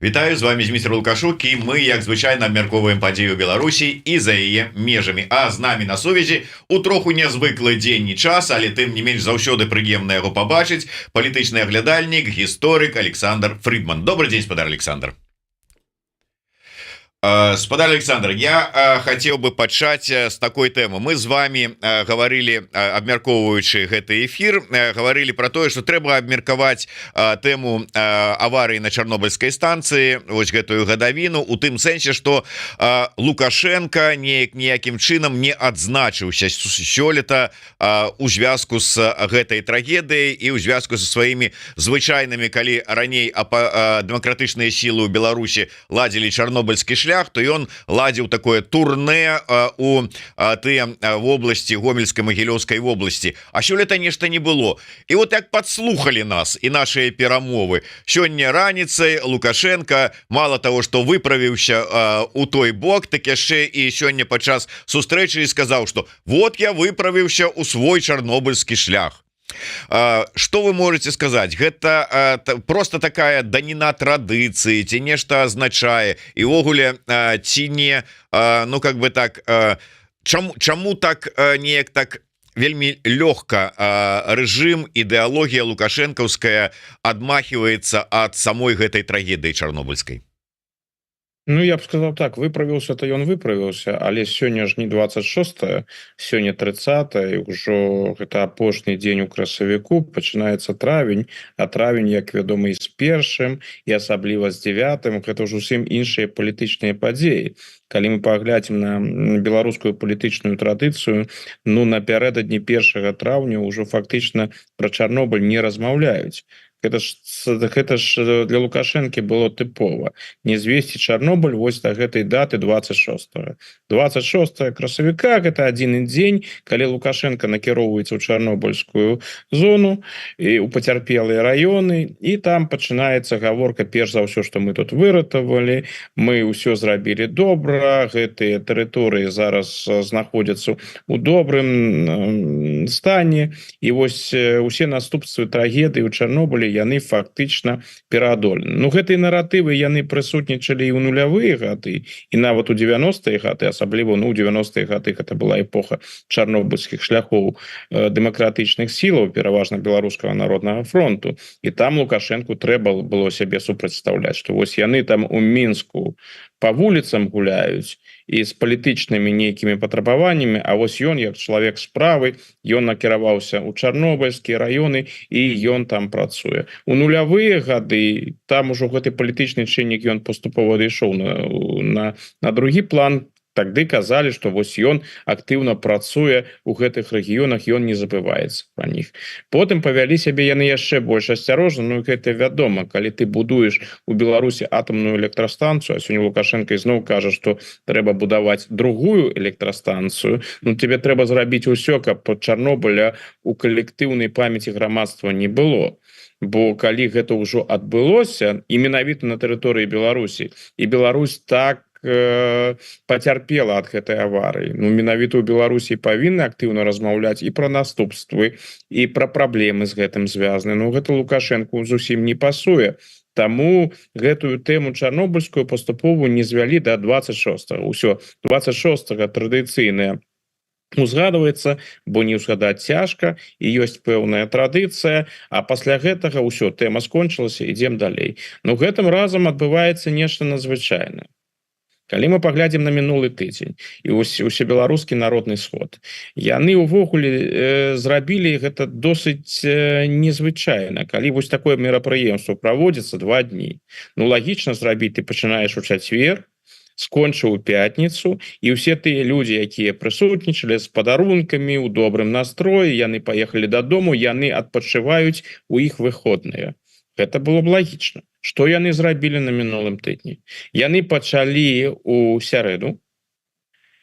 Вітаю, з вами Зміцер Лукашук, і ми, як звичайно, абмярковуємо падзеі ў Беларусі і за яе межамі. А з намі на сувязі у троху нязвыклы дзень і час, але тым не менш заўсёды прыемна яго пабачыць, палітычны аглядальнік, гісторык Александр Фридман. Добрый день, спадар Александр. Спадар Александр, я хотел бы пачаць с такой темы. Мы з вами говорили, абмяркоўваючы гэты эфир, говорили про тое, что трэба абмеркаваць тему аварыі на Чарнобыльскай станцыі, вось гэтую гадавіну, у тым сэнсе, что Лукашенко ніякім чынам не адзначыўся сёлета у звязку с гэтай трагедыяй і ў звязку со сваімі звычайнымі, калі раней дэмакратычныя сілы ў Беларусі ладзілі чарнобыльскі шлях, то ён ладзіў такое турне у тыя вобласці гомельскай магілёўскай вобласці, а сёлета нешта не было. І вот як подслухали нас і нашыя перамовы сёння раніцай, Лукашенко мало того, что выправіўся у той бок, так яшчэ і сёння падчас сустрэчы сказаў, что вот я выправіўся у свой чарнобыльскі шлях. Что вы можете сказать? Гэта просто такая даніна традыцыі, ці нешта азначае, і ўвогуле ці не, ну как бы так, чаму так неяк так вельмі лёгка рэжым, ідэалогія лукашэнкаўская адмахиваецца ад самой гэтай трагедыі чарнобыльскай? Ну, я б сказал так, выправіўся то ён выправіўся, але сёння ж не 26, сёння 30, і ўжо гэта апошні дзень у красавіку, пачынаецца травень, а травень, як вядома, і з першым, і асабліва з 9, гэта ўжо зусім іншыя палітычныя падзеі. Калі мы паглядзім на беларускую палітычную традыцыю, ну, напярэдадні 1 траўня ўжо фактычна пра Чарнобыль не размаўляюць. Гэта ж для Лукашэнкі было тыпова. Не звесці Чарнобыль вось да гэтай даты 26. 26 красавіка гэта адзін дзень, калі Лукашенко накіроўваецца ў чарнобыльскую зону і у пацярпелыя раёны, і там пачынаецца гаворка перш за ўсё, што мы тут выратавалі, мы ўсё зрабілі добра, гэтыя тэрыторыі зараз знаходзяцца у добрым стане, і вось усе наступствы трагедыі ў Чарнобылі яны фактычна пераадолены. Ну, гэтыя наратывы яны прысутнічалі і ў нулявыя гады, і нават у 90-е гады, асабліва ну, у 90-е гады гэта была эпоха чарнобыльскіх шляхоў дэмакратычных сілаў, пераважна беларускага народнага фронту. І там Лукашенку трэба было сябе супрацьстаўляць, што вось яны там у Мінску по вуліцам гуляюць і з палітычнымі нейкімі патрабаваннямі, а вось ён, як чалавек справы, ён накіраваўся ў чарнобыльскія раёны і ён там працуе. У нулявыя гады там ужо гэты палітычны чыннік ён паступова адышоў на другі план. Тады казалі, што вось ён актыўна працуе ў гэтых рэгіёнах, ён не забываецца пра них. Потым павялі сябе яны яшчэ больш асцярожна, ну гэта вядома, калі ты будуеш у Беларусі атамную электрастанцыю, а сёння Лукашенко ізноў кажа, што трэба будаваць другую электрастанцыю, ну тебе трэба зрабіць усё, каб под Чарнобыля у калектыўнай памяці грамадства не было. Бо калі гэта ўжо адбылося, і менавіта на тэрыторыі Беларусі, і Беларусь так пацярпела ад гэтай аварыі. Ну, менавіта ў Беларусі павінны актыўна размаўляць і пра наступствы, і пра праблемы з гэтым звязаны. Ну, гэта Лукашенку зусім не пасуе. Таму гэтую тэму чарнобыльскую паступова не звялі да 26-го. Усё, 26-го традыцыйная узгадваецца, бо не ўзгадаць цяжка, і ёсць пэўная традыцыя, а пасля гэтага ўсё, тэма скончылася, ідзем далей. Ну, гэтым разам адбываецца нешта надзвычайнае. Калі мы паглядзім на мінулы тыдзень і усебеларускі народны сход, яны ўвогуле зрабілі гэта досыць незвычайна. Калі вось такое мерапрыемство праводзіцца 2 дні, ну лагічна зрабіць, ты пачынаеш у чацвер, скончыў у пятніцу, і ўсе тыя людзі, якія прысутнічалі з падарункамі, у добрым настроі, яны паехалі дадому, яны адпачываюць у іх выходныя. Гэта было б лагічна. Што яны зрабілі на мінулым тыдні? Яны пачалі у сярэду,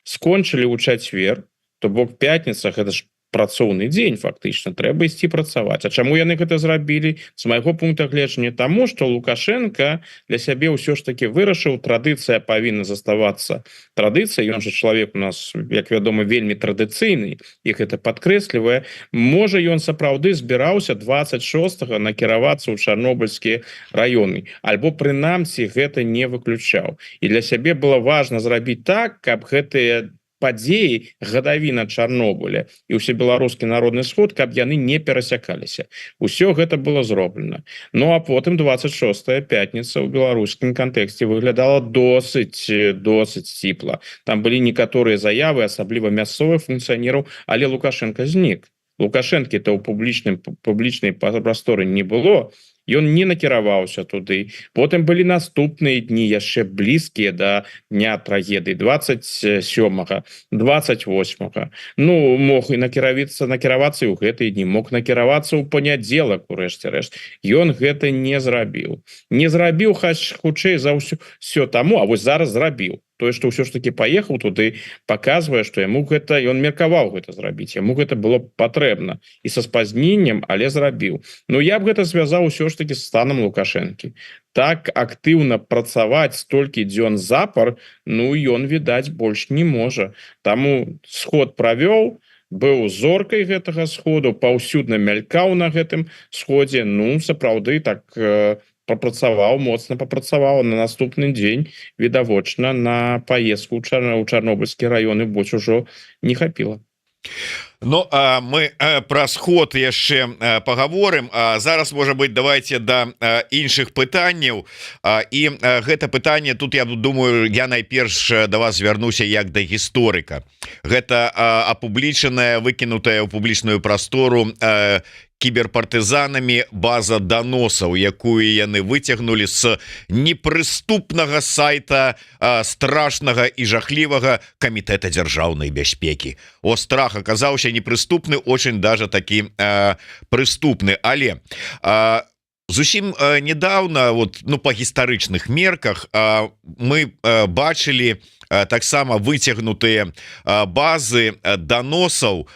скончылі ў чацвер, то бок пятніца, гэта ж працоўны дзень фактычна трэба ісці працаваць. А чаму яны гэта зрабілі? З майго пункта гледжання таму, што Лукашенко для сябе ўсё ж таки вырашыў, традыцыя павінна заставацца традыцыяй. Ён жа чалавек у нас, як вядома, вельмі традыцыйны, і гэта падкрэслівае. Можа, ён сапраўды збіраўся 26-го накіравацца ў чарнобыльскія раёны, альбо прынамсі гэта не выключаў. І для сябе было важна зрабіць так, каб гэтыя падзеі гадавіна Чарнобыля і ўсебеларускі народны сход, каб яны не перасякаліся. Усё гэта было зроблена. Ну а потым 26-я пятніца ў беларускім кантэксце выглядала досыць сціпла. Там былі некаторыя заявы, асабліва мясцовых функцыянераў, але Лукашенко знік. Лукашэнкі-то ў публічнай прасторы не было, ён не накіраваўся туды. Потым былі наступныя дні яшчэ блізкія да дня трагедыі 27-го, 28-го. Ну, мог і накіравацца і ў гэтыя дні, мог накіравацца ў панядзелак, урэшце рэшт. Ён гэта не зрабіў. Не зрабіў, хутчэй за ўсё таму, а вось зараз зрабіў. Тое, што ўсё ж таки паехаў туды, паказвае, што яму гэта, ён меркаваў гэта зрабіць, яму гэта было патрэбна і са спазненнем, але зрабіў. Ну я б гэта звязаў усё ж таки з станам Лукашэнкі. Так актыўна працаваць столькі дзён запар, ну ён, відаць, больш не можа. Таму сход правёў, быў зоркай гэтага сходу, паўсюдна мялькаў на гэтым сходзе, ну сапраўды так папрацаваў, моцна папрацаваў. На наступны дзень, відавочна, на паездку ў чарнобыльскі раёны больш ужо не хапіла. Ну, мы пра сход яшчэ паговорым. Зараз, можа быць, давайте да іншых пытанняў. І гэта пытанне, тут, я думаю, я найперш да вас звярнуся як да гісторыка. Гэта апублічаная, выкінутая ў публічную прастору кіберпартызанамі база даносаў, якую яны выцягнулі з непрыступнага сайта страшнага і жахлівага камітэта дзяржаўнай бяспекі. Страх аказаўся непрыступны, очень даже такі прыступны, але зусім недавно, вот, ну, по гістарычных мерках мы бачылі таксама выцягнутыя базы даносаў,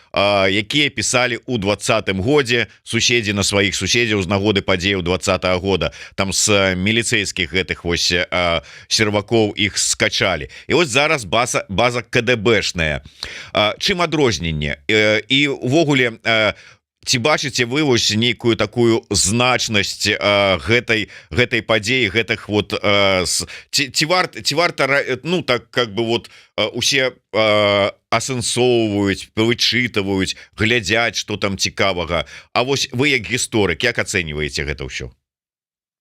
якія пісалі ў 20-м годзе суседзі на сваіх суседзяў з нагоды падзеяў 20-го года. Там з міліцэйскіх гэтых вось сервакоў іх скачалі. І вось зараз база КДБшная. Чым адрозненне? І увогуле, ці бачыце вы вось нейкую такую значнасць гэтай падзеі, гэтых вот ці варта, ну так как бы вот усе асэнсоўваюць, вычытваюць, глядзяць, што там цікавага. А вось вы як гісторык, як ацэньваеце гэта ўсё?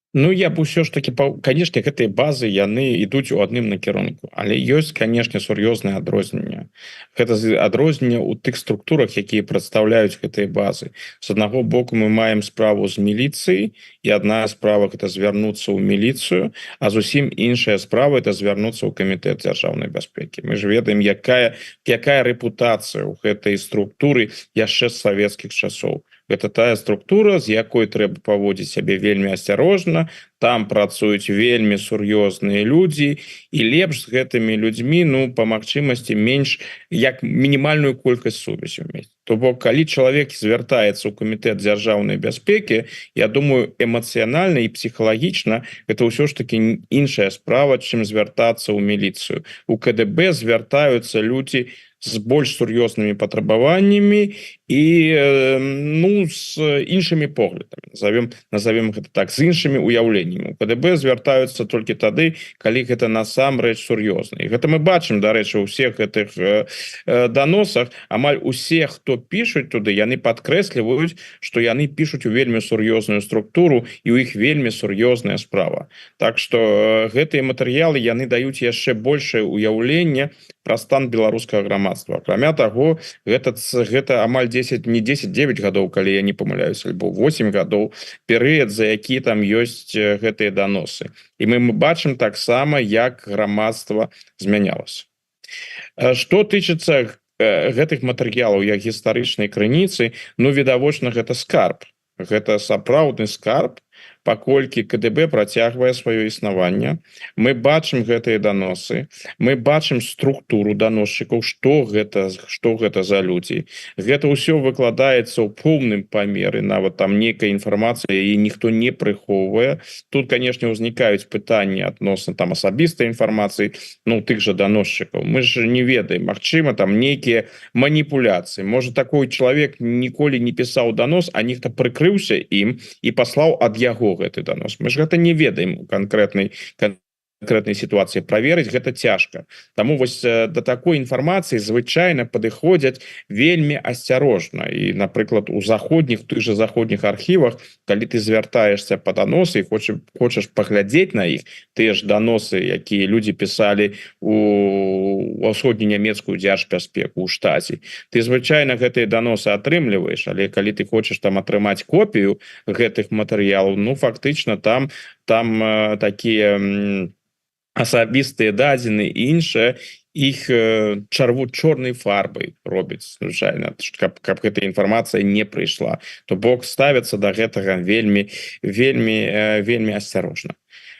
Ну я б усё ж таки, канешне, гэтыя базы яны ідуць у адным накірунку, але ёсць, канешне, сур'ёзнае адрозненне. Гэта адрозненне ў тых структурах, якія прадстаўляюць гэтыя базы. З аднаго боку мы маем справу з міліцыяй, і адна справа гэта звярнуцца ў міліцыю, а зусім іншая справа это звярнуцца ў камітэт дзяржаўнай бяспекі. Мы ж ведаем, якая рэпутацыя ў гэтай структуры яшчэ з савецкіх часоў. Гэта тая структура, з якой трэба паводзіць сябе вельмі асцярожна, там працуюць вельмі сур'ёзныя людзі, і лепш з гэтымі людзьмі, ну, па магчымасці менш, як мінімальную колькасць сувязі мець. То бок, калі чалавек звяртаецца ў камітэт дзяржаўнай бяспекі, я думаю, эмацыянальна і псіхалагічна гэта ўсё ж такі іншая справа, чым звяртацца ў міліцыю. У КДБ звяртаюцца людзі з больш сур'ёзнымі патрабаваннямі і, ну, з іншымі поглядамі, назовем гэта так, з іншымі уяўленнямі. У КДБ звяртаюцца толькі тады, калі гэта насамрэч сур'ёзна. І гэта мы бачым, дарэчы, у ўсіх гэтых даносах, амаль усе, хто пішуць туды, яны падкрэсліваюць, што яны пішуць у вельмі сур'ёзную структуру і ў іх вельмі сур'ёзная справа. Так што гэтыя матэрыялы яны даюць яшчэ большае ўяўленне пра стан беларускага грамадства. Акрамя таго, гэта амаль 9 гадоў, калі я не памыляюся, альбо 8 гадоў, перыяд, за які там ёсць гэтыя даносы. І мы бачым таксама, як грамадства змянялася. Што тычыцца гэтых матэрыялаў як гістарычнай крыніцы, ну, відавочна, гэта скарб. Гэта сапраўдны скарб, паколькі КДБ працягвае сваё існаванне. Мы бачым гэтыя даносы, мы бачым структуру даносчыкаў, што гэта за людзі. Гэта ўсё выкладаецца ў поўным памеры, нават там нейкая інфармацыя і ніхто не прыхоўвае. Тут, канешне, узнікаюць пытанні адносна там асабістай інфармацыі, ну тых жа даносчыкаў. Мы ж не ведаем, магчыма там нейкія маніпуляцыі. Можа такой чалавек ніколі не пісаў данос, а нехта прыкрыўся ім і паслаў ад яго гэты данос. Мы ж гэта не ведаем у канкрэтнай сітуацыі, праверыць гэта цяжка. Таму вось да такой інфармацыі звычайна падыходзяць вельмі асцярожна. І, напрыклад, у тых жа заходніх архівах, калі ты звяртаешься па даносы і хочаш паглядзець на іх, тыя ж даносы, якія людзі пісалі у ўсходне-нямецкую дзяржбяспеку ў штаце, ты звычайна гэтыя даносы атрымліваеш, але калі ты хочаш там атрымаць копію гэтых матэрыялаў, ну фактычна там такія асабістыя дадзены і іншае іх чорнай фарбай робяць звычайна, каб гэтая інфармацыя не прыйшла. То бок ставяцца да гэтага вельмі асцярожна.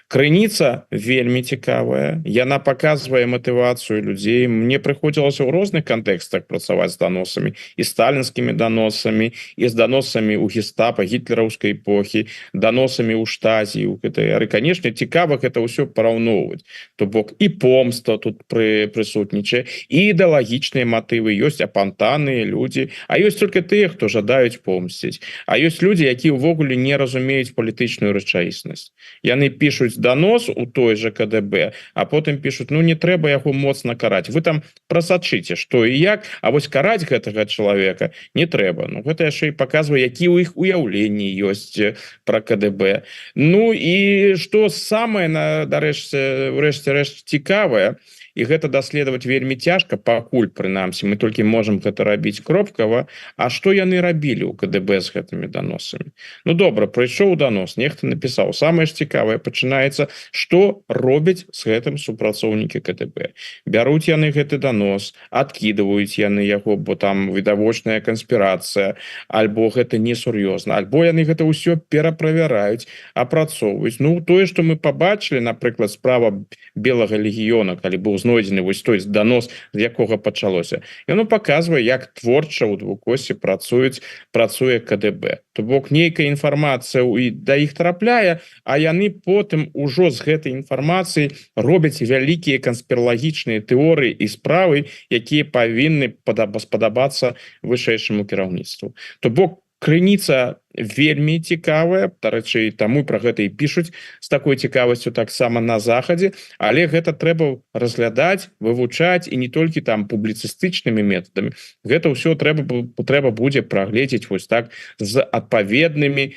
Крыніца вельмі цікавая, яна паказвае матывацыю людзей. Мне прыходзілася ў розных кантэкстах працаваць з даносамі, і сталінскімі даносамі, і з даносамі ў гестапа гітлераўскай эпохі, даносамі ў штазе, у КТР. І, канешне, цікава гэта ўсё параўноўваць. То бок і помста тут прысутнічае, і ідэалагічныя матывы, ёсць апантаныя людзі, а ёсць толькі тыя, хто жадаюць помсціць. А ёсць людзі, якія ўвогуле не разумеюць палітычную рэчаіснасць. Яны пішуць данос у той же КДБ, а потым пишут, ну не трэба яго моцна караць, вы там прасачыце што і як, а вось караць гэтага чалавека не трэба. Ну гэта яшчэ і паказвае, які ў іх уяўленні ёсць пра КДБ. Ну і што самае ўрэшце рэшт цікавае, і гэта даследаваць вельмі цяжка, пакуль прынамсі мы толькі можам гэта рабіць кропкава. А што яны рабілі ў КДБ з гэтымі даносамі? Ну добра, прыйшоў данос, нехта напісаў. Самае ж цікавае пачынаецца, што робяць з гэтым супрацоўнікі КДБ. Бяруць яны гэты данос, адкідваюць яны яго, бо там відавочная канспірацыя, альбо гэта несур'ёзна, альбо яны гэта ўсё пераправяраюць, апрацоўваюць. Ну тое, што мы пабачылі, напрыклад, справа Белага легіёна, калі быў знойдзены вось той данос, з якога пачалося. Яно паказвае, як творча ў двукосе працуе КДБ. То бок нейкая інфармацыя да іх трапляе, а яны потым ужо з гэтай інфармацыі робяць вялікія канспіралагічныя тэорыі і справы, якія павінны спадабацца вышэйшаму кіраўніцтву. То бок крыніца вельмі цікавая, дарэчы, таму пра гэта і пішуць з такой цікавасцю таксама на захадзе, але гэта трэба разглядаць, вывучаць, і не толькі там публіцыстычнымі метадамі. Гэта ўсё трэба будзе прагледзець вось так з адпаведнымі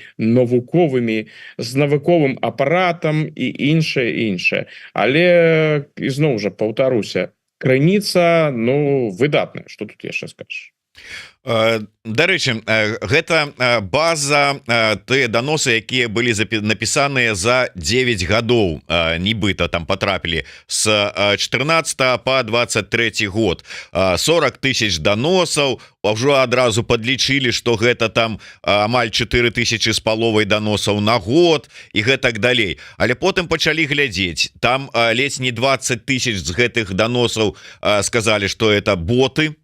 з навуковым апаратам і іншае. Але ізноў жа паўтаруся, крыніца, ну, выдатная, што тут яшчэ скажаш? Дарэчы, гэта база тыя даносы, якія былі напісаныя за 9 гадоў, нібыта там потрапілі з 14 по 23 год. 40 000 даносаў, ўжо адразу подлічылі, што гэта там амаль 4000 з паловай даносаў на год і гэтак далей. Але потым пачалі глядзець, там ледзь не 20 000 з гэтых даносаў сказалі, што это боты.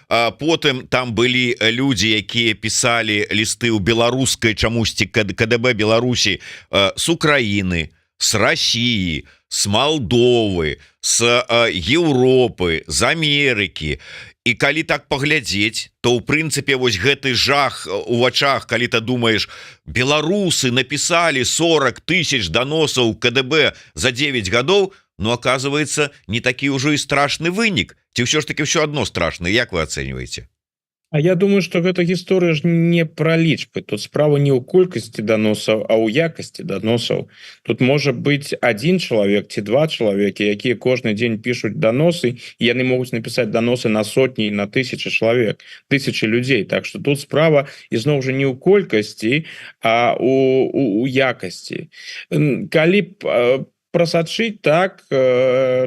Потым там былі людзі, якія пісалі лісты ў беларускай чамусьці КДБ Беларусі з Украіны, з Расіі, з Малдовы, з Еўропы, з Амерыкі. І калі так паглядзець, то ў прынцыпе вось гэты жах у вачах, калі ты думаеш, беларусы напісалі 40 000 даносаў КДБ за 9 гадоў, ну, оказывается, не такі ўжо і страшны вынік. Ці ўсё ж таки ўсё адно страшна, як вы ацэньваеце? А я думаю, что гэта гісторыя ж не пра лічбы. Тут справа не ў колькасці даносаў, а ў якасці даносаў. Тут можа быць один чалавек ці два чалавекі, якія кожны дзень пішуць даносы, і яны могуць напісаць даносы на сотні, на тысячи чалавек, тысячи людзей. Так что тут справа ізноў жа не ў колькасці, а у якасці. Калі прасачыць, так,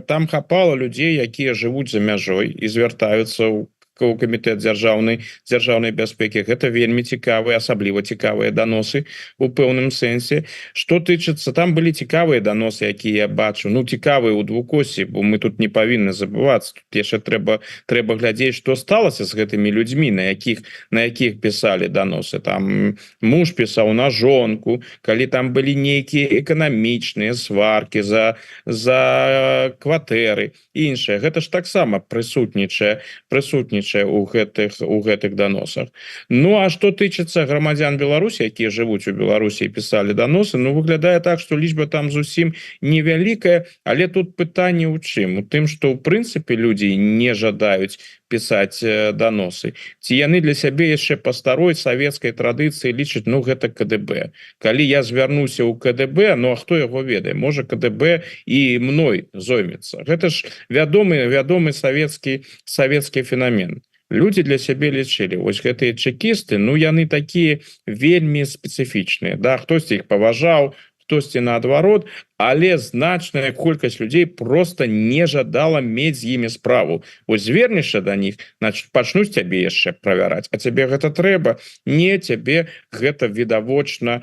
там хапала людзей, якія жывуць за мяжой і звяртаюцца ў камітэт дзяржаўнай бяспекі. Гэта вельмі цікавыя, асабліва цікавыя даносы у пэўным сэнсе. Што тычыцца, там былі цікавыя даносы, якія я бачу, ну цікавыя ў двукосі, бо мы тут не павінны забывацца. Тут яшчэ трэба глядзець, што сталася з гэтымі людзьмі, на якіх пісалі даносы. Там муж пісаў на жонку, калі там былі нейкія эканамічныя сваркі за кватэры і іншае. Гэта ж таксама прысутнічае у гэтых даносах. Ну а што тычыцца грамадзян Беларусі, якія жывуць у Беларусі і пісалі даносы, ну выглядае так, што лічба там зусім невялікая, але тут пытанне ў чым? У тым, што ў прынцыпе людзі не жадаюць пісаць даносы. Ці яны для сябе яшчэ па старой савецкай традыцыі лічаць, ну гэта КДБ. Калі я звярнуся ў КДБ, ну а хто яго ведае? Можа КДБ і мной зоймецца. Гэта ж вядомы савецкі феномен. Людзі для сябе лічылі, вось гэтыя чекісты, ну яны такія вельмі спецыфічныя, да, хтосьці іх паважаў, хтосьці наадварот, але значная колькасць людзей просто не жадала мець з імі справу. Вось звернешся да них, значит, пачнуць цябе яшчэ правяраць, а цябе гэта трэба? Не, цябе гэта відавочна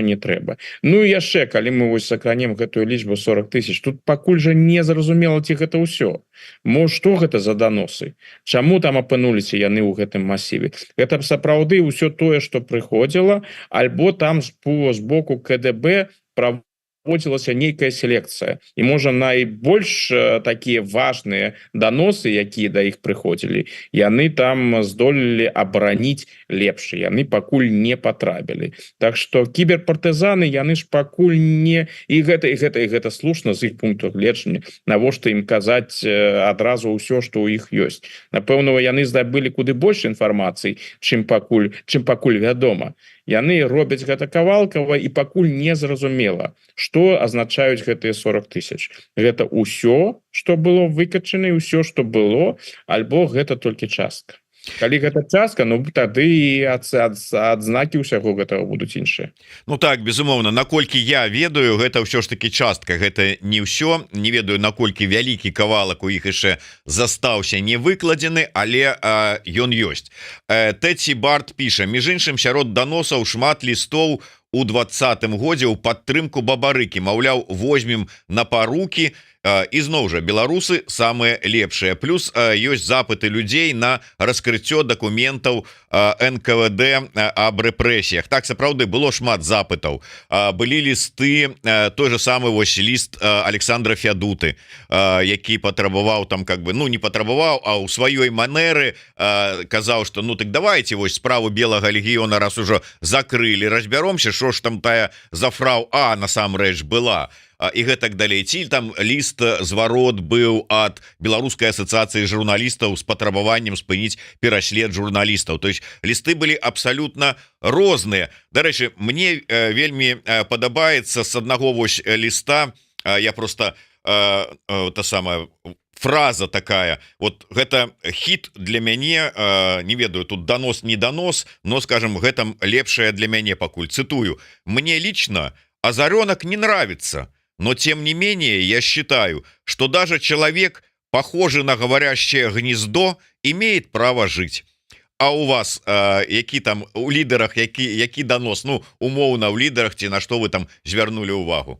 не трэба. Ну і яшчэ, калі мы вось сакранем гэтую лічбу 40 000, тут пакуль жа не зразумела, ці гэта ўсё. Мо што гэта за даносы? Чаму там апынуліся яны ў гэтым масіве? Гэта сапраўды ўсё тое, што прыходзіла, альбо там з боку КДБ праводзілася нейкая селекцыя. І можа найбольш такія важныя даносы, якія да іх прыходзілі, яны там здолелі абараніць лепш, яны пакуль не патрапілі. Так што кіберпартызаны, яны ж пакуль не... І гэта слушна з іх пункту гледжання. Навошта ім казаць адразу ўсё, што ў іх ёсць? Напэўна, яны здабылі куды больш інфармацыі, чым пакуль вядома. Яны робяць гэта кавалкава і пакуль не зразумела, што азначаюць гэтыя 40 000. Гэта ўсё, што было выкачана, ўсё, што было, альбо гэта толькі частка. Калі гэта частка, ну тады і адзнакі ўсяго гэтага будуць іншыя. Ну так, безумоўна, наколькі я ведаю, гэта ўсё ж таки частка, гэта не ўсё, не ведаю, наколькі вялікі кавалак у іх яшчэ застаўся не выкладзены, але ён ёсць. Тэці Барт піша: між іншым, сярод даносаў шмат лістоў у 20-м годзе ў падтрымку бабарыкі, маўляў, возьмем на парукі. І зноў жа, беларусы самыя лепшыя. Плюс ёсць запыты людзей на раскрыццё дакументаў НКВД аб рэпрэсіях. Так, сапраўды, было шмат запытаў. Былі лісты, той же самы вось ліст Александра Фядуты, які патрабаваў там, как бы, ну не патрабаваў, а ў сваёй манеры казаў, што ну так давайте вось справу Белага легіёна раз ужо закрылі, разбяромся, што ж там тая за фрау А насамрэч была. І гэтак далей. Ці там ліст зварот быў ад Беларускай асацыяцыі журналістаў з патрабаваннем спыніць пераслед журналістаў. То есть лісты былі абсалютна розныя. Дарэчы, мне вельмі падабаецца з аднаго вось ліста, я просто та самая фраза такая, вот гэта хіт для мяне, не ведаю, тут данос не данос, но, скажем, гэта лепшае для мяне пакуль. Цитую: «Мне лично Озаренок не нравится. Но, тем не менее, я считаю, что даже человек, похожий на говорящее гнездо, имеет право жить». А у вас які там у лідерах, які данос, ну, умоўна ў лідерах, ці на што вы там звярнулі ўвагу?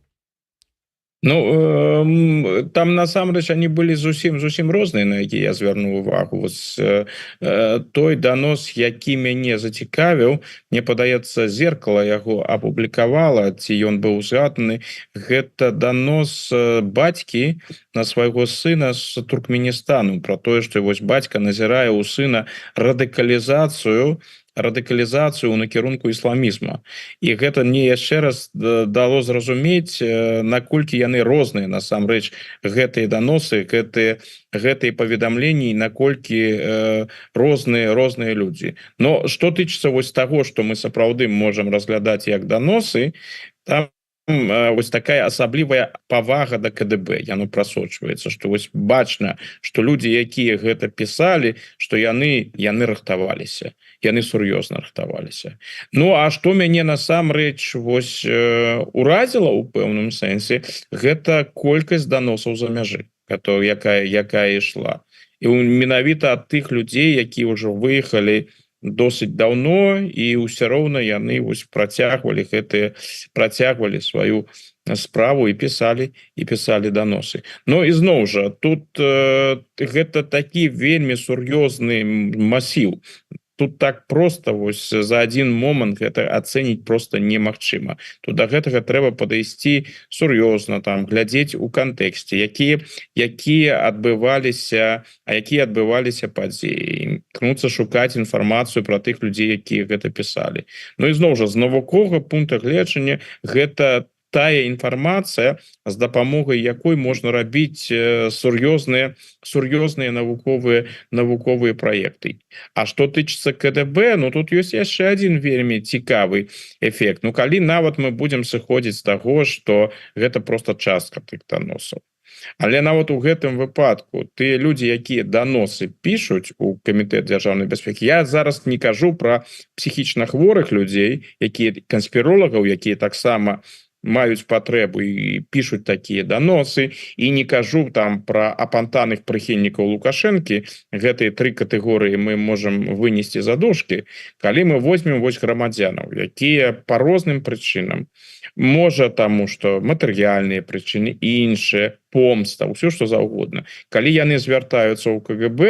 Ну, там насамрэч они былі зусім розныя, на які я звярнуў увагу. Вось той данос, які мяне зацікавіў, мне падаецца, зеркала яго апублікавала, ці ён быў згаданы, гэта данос бацькі на свайго сына з Туркменістану, про тое, што вось бацька назірае ў сына радыкалізацыю ў накірунку ісламізма. І гэта мне яшчэ раз дало зразумець, наколькі яны розныя насамрэч, гэтыя даносы, гэтыя паведамленні, наколькі розныя людзі. Но што тычыцца вось таго, што мы сапраўды можам разглядаць як даносы, там вось такая асаблівая павага да КДБ, яно прасочваецца, што вось бачна, што людзі, якія гэта пісалі, што яны рыхтаваліся, яны сур'ёзна рыхтаваліся. Ну а што мяне насамрэч вось уразіла ў пэўным сэнсе, гэта колькасць даносаў за мяжы, якая ішла. і менавіта ад тых людзей, якія ўжо выехалі досыць даўно, і ўсё роўна яны вось працягвалі сваю справу і пісалі даносы. Но ізноў жа тут гэта такі вельмі сур'ёзны масіў. Тут так просто вось за один момант гэта ацэніць просто немагчыма. Тут да гэтага трэба падысці сур'ёзна, там глядзець у кантэксце, якія адбываліся падзеі, імкнуцца шукаць інфармацыю пра тых людзей, якія гэта пісалі. Ну і зноў жа з навуковага пункта гледжання гэта тая інфармацыя, з дапамогай якой можна рабіць сур'ёзныя навуковыя праекты. А што тычыцца КДБ, ну тут ёсць яшчэ один вельмі цікавы эфект. Ну калі нават мы будзем сыходзіць з таго, што гэта просто частка тых даносаў. Але нават у гэтым выпадку тыя людзі, якія даносы пішуць у камітэт дзяржаўнай бяспекі, я зараз не кажу пра псіхічна хворых людзей, якія канспіролагаў, якія таксама маюць патрэбу і пішуць такія даносы, і не кажу там пра апантаных прыхільнікаў Лукашэнкі. Гэтыя тры катэгорыі мы можам вынесці за дужкі. Калі мы возьмем вось грамадзянаў, якія па розным прычынам, можа таму, што матэрыяльныя прычыны, іншыя, помста, ўсё што заўгодна. Калі яны звяртаюцца ў КГБ,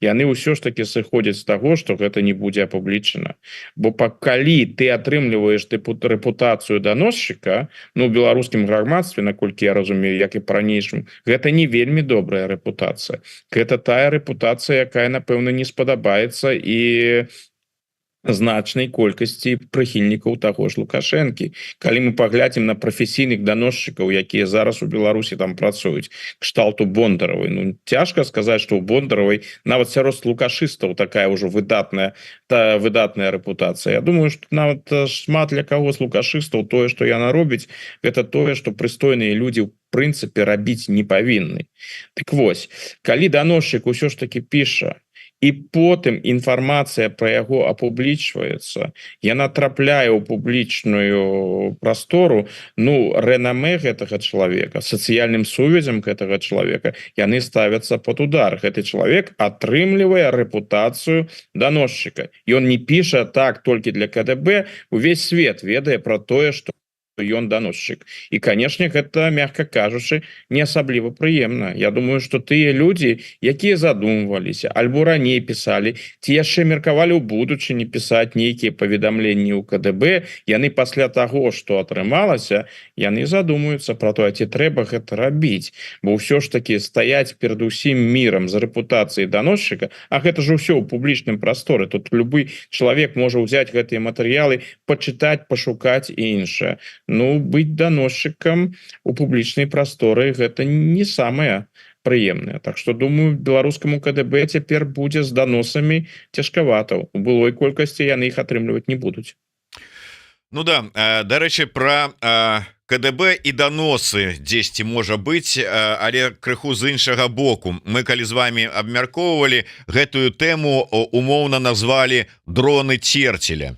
яны ўсё ж такі сыходзяць з таго, што гэта не будзе апублічана. Бо калі ты атрымліваеш рэпутацыю даносчыка, ну, у беларускім грамадстве, наколькі я разумею, як і па-ранейшаму, гэта не вельмі добрая рэпутацыя. Гэта тая рэпутацыя, якая, напэўна, не спадабаецца і значнай колькасці прыхільнікаў таго ж Лукашэнкі. Калі мы паглядзім на прафесійных даносчыкаў, якія зараз у Беларусі там працуюць, кшталту Бондаравай, ну цяжка сказаць, што ў Бондаравай нават сярод лукашыстаў такая ўжо выдатная рэпутацыя. Я думаю, што нават шмат для каго з лукашыстаў тое, што яна робіць, гэта тое, што прыстойныя людзі ў прынцыпе рабіць не павінны. Так вось, калі даносчык усё ж такі піша, і потым інфармацыя пра яго апублічваецца, яна трапляе ў публічную прастору, ну, рэнамэ гэтага чалавека, сацыяльным сувязям гэтага чалавека, яны ставяцца пад удар. Гэты чалавек атрымлівае рэпутацыю даносчыка. Ён не піша так толькі для КДБ, увесь свет ведае пра тое, што ён даносчык. І, канешне, гэта, мякка кажучы, не асабліва прыемна. Я думаю, што тыя людзі, якія задумваліся, альбо раней пісалі, ці яшчэ меркавалі ў будучыні пісаць нейкія паведамленні ў КДБ, яны пасля таго, што атрымалася, яны задумаюцца пра тое, ці трэба гэта рабіць. Бо ўсё ж такі стаяць перад усім мірам з рэпутацыяй даносчыка, а гэта ж усё ў публічным прасторы. Тут любы чалавек можа ўзяць гэтыя матэрыялы, пачытаць, пашукаць і іншае. Ну, быць даносчыкам у публічнай прасторы гэта не самае прыемнае. Так што, думаю, беларускаму КДБ цяпер будзе з даносамі цяжкавата. У былой колькасці яны іх атрымліваць не будуць. Ну да, дарэчы, пра КДБ і даносы дзесьці можа быць, але крыху з іншага боку. Мы калі з вами абмяркоўвалі гэтую тэму, умоўна назвалі дроны Церцеля.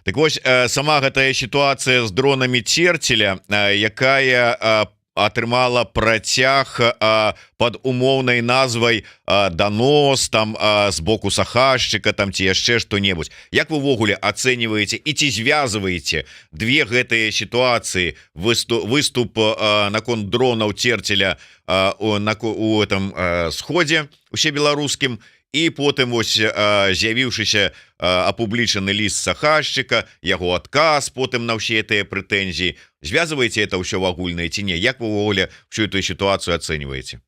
Так вось, сама гэтая сітуацыя з дронамі Церцеля, якая атрымала працяг под умоўнай назвай данос там з боку сахашчыка там ці яшчэ што-небудзь. Як вы ўвогуле ацэньваеце і ці звязваеце две гэтыя сітуацыі, выступ наконт дронаў Церцеля у этом сходзе усебеларускім, і потым вось з'явіўшыся апублічаны ліст сахашчыка, яго адказ потым на ўсе гэтыя прэтэнзіі. Звязваеце это ўсё в агульнае ці не? Як вы ўвогуле всю эту сітуацыю ацэньваеце?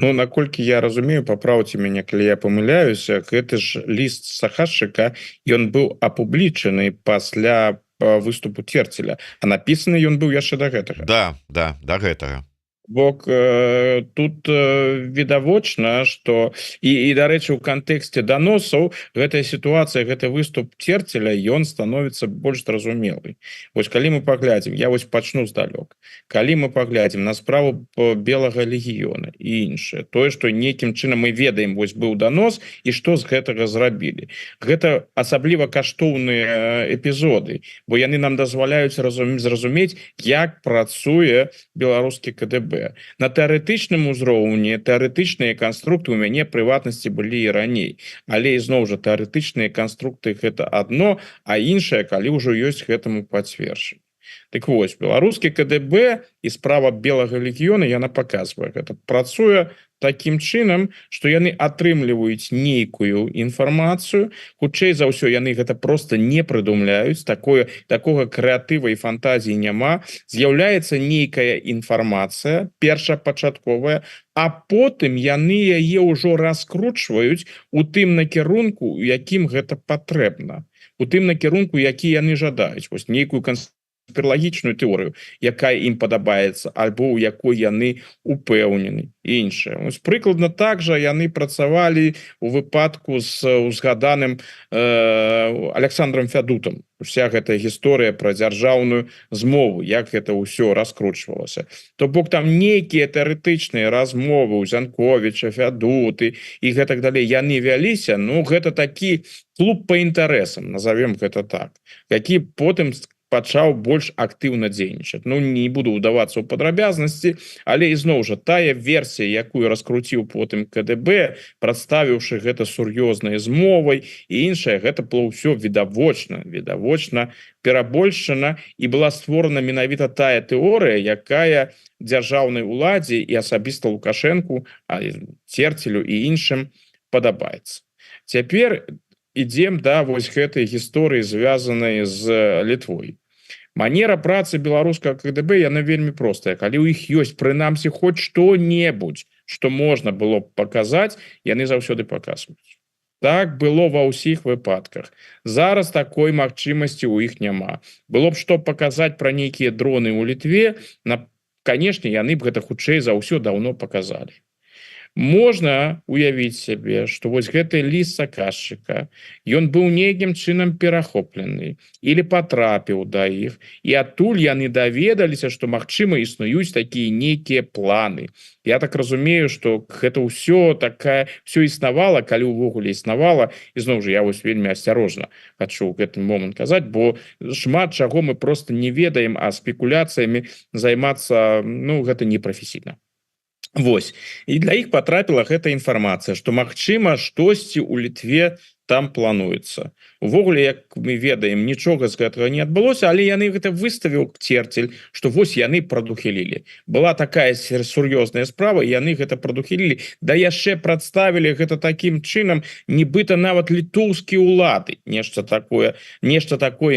Ну, наколькі я разумею, папраўце мяне, калі я памыляюся, гэты ж ліст сахашчыка, ён быў апублічаны пасля выступу Церцеля, а напісаны ён быў яшчэ да гэтага. Да, да гэтага. Бок тут відавочна, што і дарэчы, у кантэксце даносаў гэтая сітуацыя, гэты выступ Церцеля, ён становіцца больш зразумелы. Вось калі мы паглядзім, я вось пачну здалёк. Калі мы паглядзім на справу Белага легіёна і іншае, тое, што нейкім чынам мы ведаем, вось быў данос, і што з гэтага зрабілі. Гэта асабліва каштоўныя эпізоды, бо яны нам дазваляюць зразумець, як працуе беларускі КДБ. КДБ. На тэарэтычным узроўні тэарэтычныя канструкты у мяне прыватнасці былі і раней, але ізноў жа тэарэтычныя канструкты гэта адно, а іншае калі ўжо ёсць гэтаму пацверджанне. Так вось, беларускі КДБ і справа белага легіёна яна паказвае гэта працуе таким чынам, што яны атрымліваюць нейкую інфармацыю, хутчэй за ўсё яны гэта просто не прыдумляюць, такога крэатыва і фантазіі няма, з'яўляецца нейкая інфармацыя першапачатковая, а потым яны яе ўжо раскручваюць у тым накірунку, у якім гэта патрэбна, у тым накірунку, які яны жадаюць, вось нейкую канспіралагічную тэорыю, якая ім падабаецца, альбо ў якой яны упэўнены, іншае. Ось прыкладна так жа яны працавалі у выпадку з узгаданым Александром Фядутам. Уся гэтая гісторыя пра дзяржаўную змову, як гэта ўсё раскручвалася. То бок там нейкія тэарэтычныя размовы у Зянковіча, Фядуты і гэтак далей яны вяліся, ну гэта такі клуб па інтарэсам, назовем гэта так, які потым пачаў больш актыўна дзейнічаць. Ну не буду ўдавацца ў падрабязнасці, але ізноў жа тая версія, якую раскруціў потым КДБ, прадставіўшы гэта сур'ёзнай змовай і іншае, гэта было ўсё відавочна перабольшана і была створана менавіта тая тэорыя, якая дзяржаўнай уладзе і асабіста Лукашэнку, Церцелю і іншым падабаецца. Цяпер ідзем да вось гэтай гісторыі, звязанай з Літвой. Манера працы беларускага КДБ яна вельмі простая. Калі ў іх ёсць прынамсі хоць што-небудзь, што можна было б паказаць, яны заўсёды паказваюць. Так было ва ўсіх выпадках. Зараз такой магчымасці ў іх няма. Было б што паказаць пра нейкія дроны ў Літве, канешне, яны б гэта хутчэй за ўсё даўно паказалі. Можна уявіць сябе, што вось гэты ліст заказчыка, ён быў нейкім чынам перахоплены или патрапіў да іх, і адтуль яны даведаліся, што магчыма існуюць такія нейкія планы. Я так разумею, што гэта ўсё існавала, калі ўвогуле існавала, і зноў жа я вось вельмі асцярожна хачу ў гэты момант казаць, бо шмат чаго мы просто не ведаем, а спекуляцыямі займацца, ну, гэта непрафесійна. Вось, і для іх патрапіла гэта інфармацыя, што магчыма штосьці ў Літве там плануецца. Увогуле, як мы ведаем, нічога з гэтага не адбылося, але яны гэта выставіў Церцель, што вось яны прадухілілі. Была такая сур'ёзная справа, яны гэта прадухілілі, да яшчэ прадставілі гэта такім чынам, нібыта нават літоўскія ўлады нешта такое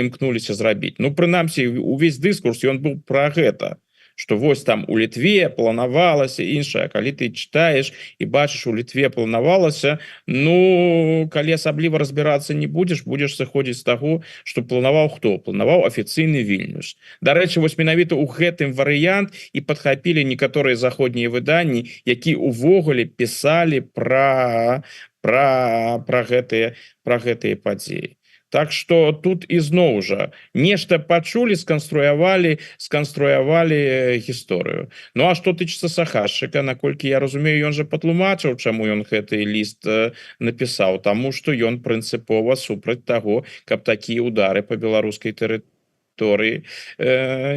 імкнуліся зрабіць. Ну, прынамсі, увесь дыскурс ён быў пра гэта, што вось там у Літве планавалася іншае. Калі ты читаеш і бачыш, у Літве планавалася, ну, калі асабліва разбірацца не будзеш сыходзіць з таго, што планаваў хто? Планаваў афіцыйны Вільнюс. Дарэчы, вось менавіта ў гэтым варыянт і падхапілі некаторыя заходнія выданні, які ўвогуле пісалі пра гэтыя падзеі. Так што тут ізноў жа нешта пачулі, сканструявалі гісторыю. Ну а што тычыцца Сахашчыка, наколькі я разумею, ён жа патлумачыў, чаму ён гэты ліст напісаў, таму што ён прынцыпова супраць таго, каб такія ўдары па беларускай тэрыторыі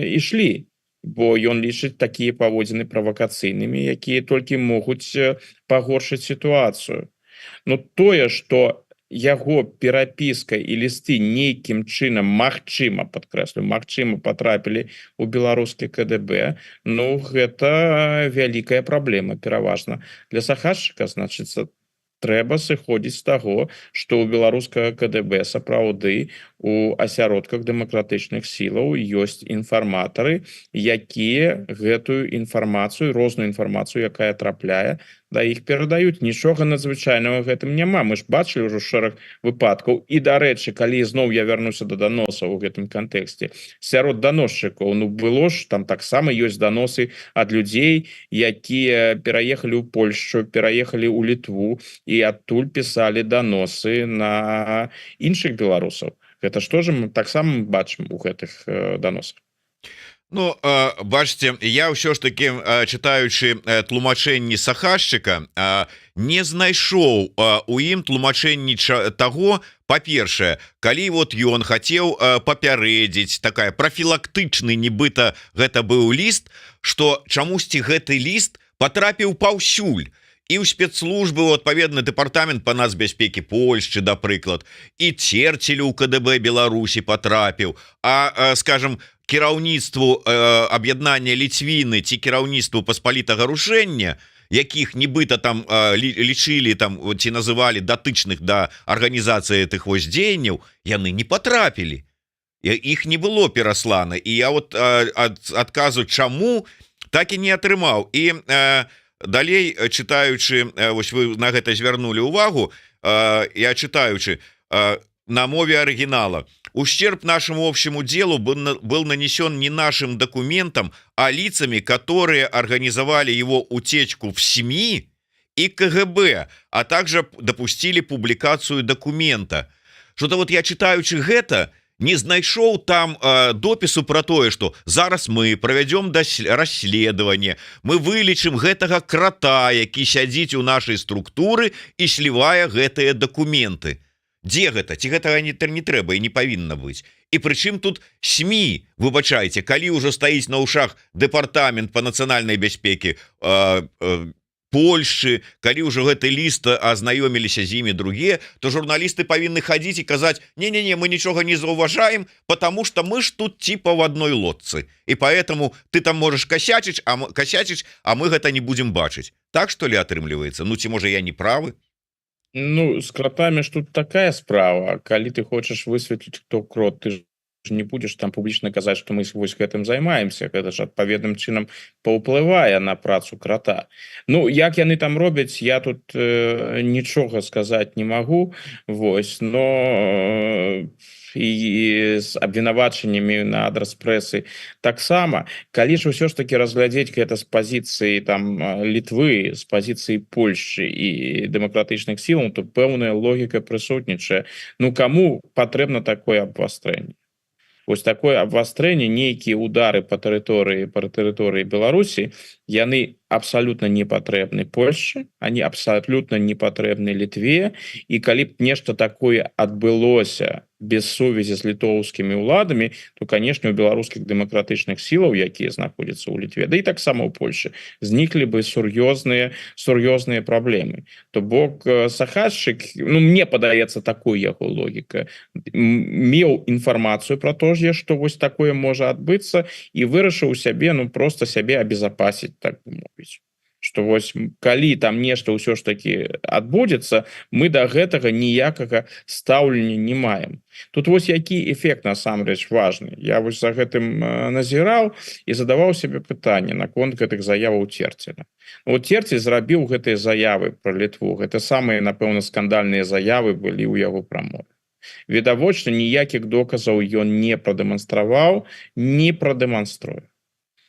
ішлі. Бо ён лічыць такія паводзіны правакацыйнымі, якія толькі могуць пагоршыць сітуацыю. Ну тое, што яго перапіска і лісты нейкім чынам магчыма патрапілі ў беларускі КДБ, ну гэта вялікая праблема пераважна для Сахашчыка. Значыцца, трэба сыходзіць з таго, што ў беларускага КДБ сапраўды у асяродках дэмакратычных сілаў ёсць інфарматары, якія гэтую інфармацыю, розную інфармацыю, якая трапляе, да іх перадаюць. Нічога надзвычайнага гэтым няма. Мы ж бачылі ўжо шэраг выпадкаў. І, дарэчы, калі зноў я вярнуся да даносаў у гэтым кантэксце, сярод даносчыкаў, ну было ж, там таксама ёсць даносы ад людзей, якія пераехалі ў Польшчу, пераехалі ў Літву і адтуль пісалі даносы на іншых беларусаў. Гэта што ж мы таксама бачым у гэтых даносах? Ну бачце, я ўсё ж таки чытаючы тлумачэнні сахашчыка не знайшоў у ім тлумачэнні того, па-першае, калі вот ён хацеў папярэдзіць, такая профілактычны нібыта гэта быў ліст, што чамусьці гэты ліст потрапіў паўсюль і ў спецслужбы, у адпаведны дэпартамент па нацбяспекі Польшчы, да прыклад, і Церцелю ў КДБ Беларусі потрапіў, скажем, кіраўніцтву аб'яднання Ліцвіны ці кіраўніцтву паспалітага рушэння, якіх нібыта там лічылі там ці называлі датычных да арганізацыі тых вось дзеянняў, яны не потрапілі, іх не было пераслана. І я вот адказу чаму так і не атрымаў. І далей чытаючы, вось вы на гэта звярнулі увагу, я чытаючы на мове оригинала: ущерб нашему общему делу был нанесен не нашим документам, а лицами, которые организовали его утечку в СМИ и КГБ, а также допустили публикацию документа. Что-то вот я читаючи гэта, не знайшоў там допісу про тое, что зараз мы правядзём расследаванне, мы вылечым гэтага крота, які сядзіць у нашай структуры і слівае гэтыя документы. Дзе гэта? Ці гэтага не трэба і не павінна быць? І прычым тут СМИ, выбачайце, калі ўжо стаіць на ўшах дэпартамент па нацыянальнай бяспекі Польшчы, калі ўжо гэты ліст азнаёміліся з імі другія, то журналісты павінны хадзіць і казаць: не-не-не, мы нічога не заўважаем, потому что мы ж тут типа в одной лодцы, і поэтому ты там можаш касячыць, а мы гэта не будзем бачыць. Так што ли атрымліваецца? Ну ці можа я не правы? Ну, с кротами ж тут такая справа. Калі ты хочаш высветліць, хто крот, ты ж не будзеш там публічна казаць, што мы вось гэтым займаемся. Гэта ж адпаведным чынам паўплывае на працу крота. Ну, як яны там робяць, я тут нічога сказаць не магу. Вось, но і з абвінавачаннямі на адрас прэсы таксама. Калі ж ўсё ж таки разглядзець гэта з пазіцыі там Літвы, з пазіцыі Польшчы і дэмакратычных сілаў, то пэўная логіка прысутнічае. Ну, каму патрэбна такое абвастрэнне? Вось такое абвастрэнне, нейкія удары па тэрыторыі Беларусі, яны абсалютна не патрэбны Польшчы, они абсалютна не патрэбны Літве, і калі б нешта такое адбылося без сувязі з літоўскімі ўладамі, то, канешне, у беларускіх дэмакратычных сілаў, якія знаходзяцца ў Літве, да і таксама ў Польшчы, зніклі бы сур'ёзныя праблемы. То бок Сахашчык, ну, мне падаецца такой яго логіка, меў інфармацыю пра тое, што вось такое можа адбыцца, і вырашыў сябе, ну, проста сябе абезапасіць, так бы мовіць. Што вось калі там нешта ўсё ж таки адбудзецца, мы да гэтага ніякага стаўлення не маем. Тут вось які эфект насамрэч важны. Я вось за гэтым назіраў і задаваў сябе пытанне наконт гэтых заяваў Церцеля. Вот Церцель зрабіў гэтыя заявы пра Літву. Гэта самыя, напэўна, скандальныя заявы былі ў яго прамове. Відавочна, ніякіх доказаў ён не прадэманстраваў, не прадэманструе.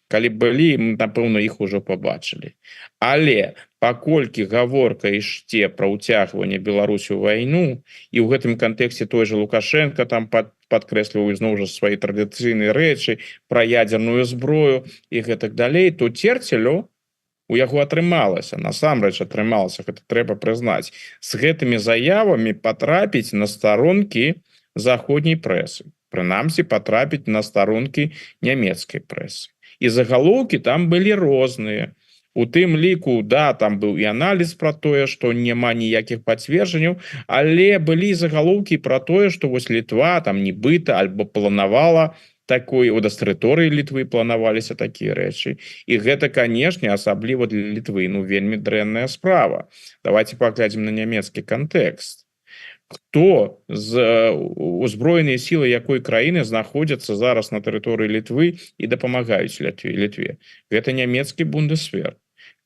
Калі былі, напэўна, іх ужо пабачылі. Але паколькі гаворка ішце пра ўцягванне Беларусі ў вайну, і ў гэтым кантэксце той же Лукашенко там падкрэсліваў зноў жа свае традыцыйныя рэчы пра ядзерную зброю і гэтак далей, то Церцелю у яго атрымалася, насамрэч атрымалася, гэта трэба прызнаць, з гэтымі заявамі патрапіць на старонкі заходняй прэсы, прынамсі патрапіць на старонкі нямецкай прэсы. І загалоўкі там былі розныя. У тым ліку, да, там быў і аналіз пра тое, што няма ніякіх пацверджанняў, але былі загалоўкі пра тое, што вось Літва там нібыта альбо планавала такой, у тэрыторыі Літвы планаваліся такія рэчы. І гэта, канешне, асабліва для Літвы, ну, вельмі дрэнная справа. Давайте паглядзім на нямецкі кантэкст. Хто з узброеныя сілы якой краіны знаходзяцца зараз на тэрыторыі Літвы і дапамагаюць Літве? Гэта нямецкі бундесвер.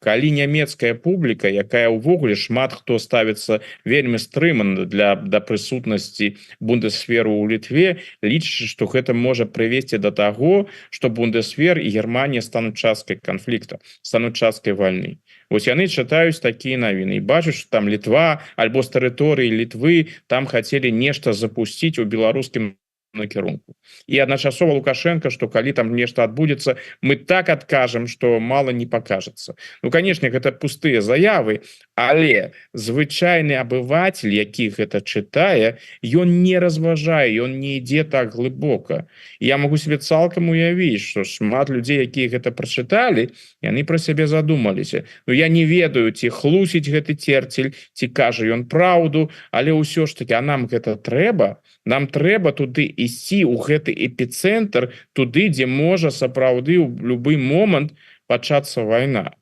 Калі нямецкая публіка, якая ўвогуле шмат хто ставіцца вельмі стрымана да прысутнасці бундесверу ў Літве, лічыць, што гэта можа прывесці да таго, што бундесвер і Германія стануць часткай канфлікта, стануць часткай вайны. Вось яны чытаюць такія навіны і бачаць, што там Літва альбо з тэрыторыі Літвы там хацелі нешта запусціць у беларускім накірунку і адначасова Лукашенко, что калі там нешта адбудзецца, мы так адкажем, что мало не покажется. Ну конечно, гэта пустыя заявы, але звычайны абыватель, які гэта чытае, ён не разважае, ён не ідзе так глыбока. Я могу себе цалкам уявіць, что шмат людзей, якія гэта прачыталі, яны про сябе задумаліся. Ну я не ведаю, ці хлусіць гэты церцель, ці кажа ён праўду, але ўсё ж таки, а нам гэта трэба. Нам трэба туды ісці ў гэты эпіцэнтр, туды, дзе можа сапраўды ў любы момант пачацца вайна.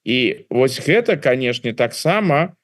І вось гэта, канешне, таксама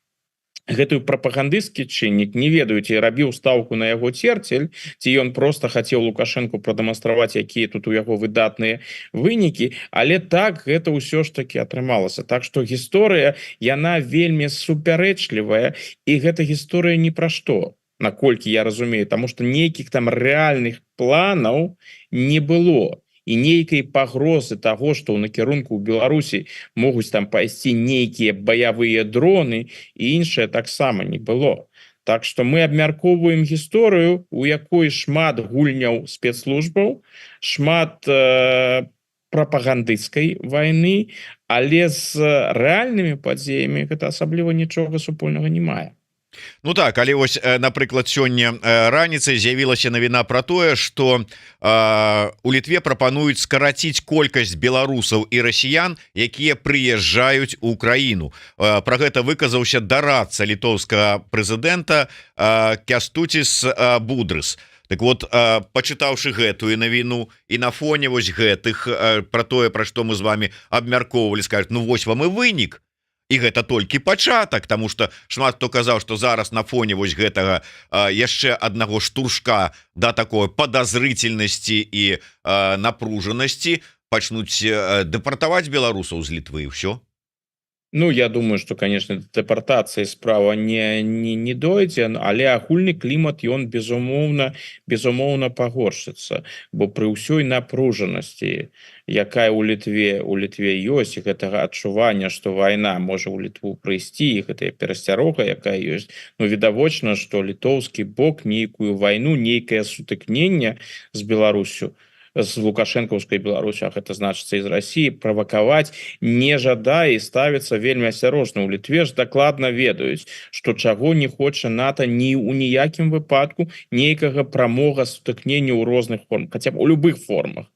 гэтую прапагандысцкі чыннік, не ведаю, ці рабіў стаўку на яго церцель, ці ён просто хацеў Лукашенку прадэманстраваць, якія тут у яго выдатныя вынікі, але так гэта ўсё ж таки атрымалася. Так што гісторыя, яна вельмі супярэчлівая, і гэта гісторыя ні пра што. Наколькі я разумею, тому что нейкіх там рэальных планаў не было, і нейкай пагрозы того, что ў накірунку ў Беларусі могуць там пайсці нейкія баявыя дроны і іншае таксама не было. Так что мы абмяркоўваем гісторыю, у якой шмат гульняў спецслужбаў, шмат прапагандысцкай вайны, але з рэальнымі падзеямі гэта асабліва нічога супольнага не мае. Ну так, але вось, напрыклад, сёння раніцай з'явілася навіна пра тое, што у Літве прапануюць скараціць колькасць беларусаў і расіян, якія прыязджаюць у краіну. Пра гэта выказаўся дарадца літоўскага прэзідэнта Кястуціс Будрыс. Так вот, пачытаўшы гэтую навіну і на фоне вось гэтых пра тое, пра што мы з вами абмяркоўвалі, скажуць, ну вось вам і вынік. І гэта толькі пачатак, тому что шмат хто казаў, што зараз на фоне вось гэтага яшчэ аднаго штуршка да такой падазрительнасці і напружанасці пачнуць дэпартаваць беларусаў з Літвы і ўсё. Ну, я думаю, что, конечно, депортация справа не дойдзе, але агульны клімат ён безумоўна пагоршыцца, бо пры ўсёй напружанасці, якая у Літве ёсць, і гэтага адчування, што вайна можа ў Літву прыйсці, і гэтая перасцярога, якая ёсць, ну відавочна, што літоўскі бок нейкую вайну, нейкае сутыкненне з Беларусю, з лукашэнкаўскай Беларусі, гэта значыцца з Россіі, правакаваць не жадае і ставіцца вельмі асцярожна. У Літве ж дакладна ведаюць, што чаго не хоча НАТО ні ў ніякім выпадку нейкага прамога сутыкнення ў розных формах, хаця б у любых формах.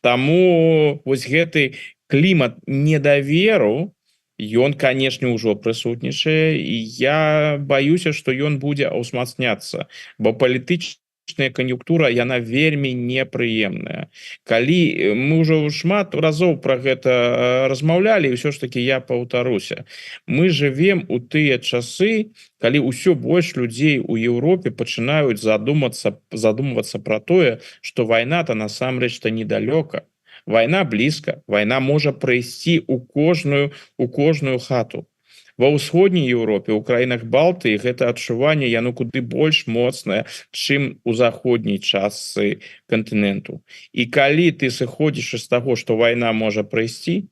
Таму вось гэты клімат недаверу, ён, канешне, ўжо прысутнічае, і я баюся, што ён будзе ўзмацняцца, бо палітычна кан'юнктура, яна вельмі непрыемная. Калі мы ўжо шмат разоў пра гэта размаўлялі, і ўсё ж таки я паўтаруся, мы жывем у тыя часы, калі ўсё больш людзей у Еўропе пачынаюць задумвацца пра тое, што вайна-то насамрэч-то недалёка. Вайна блізка, вайна можа прыйсці ў кожную хату. Ва ўсходняй Еўропе, у краінах Балтыі гэта адчуванне яно куды больш моцнае, чым у заходняй частцы кантыненту. І калі ты сыходзіш з таго, што вайна можа прыйсці,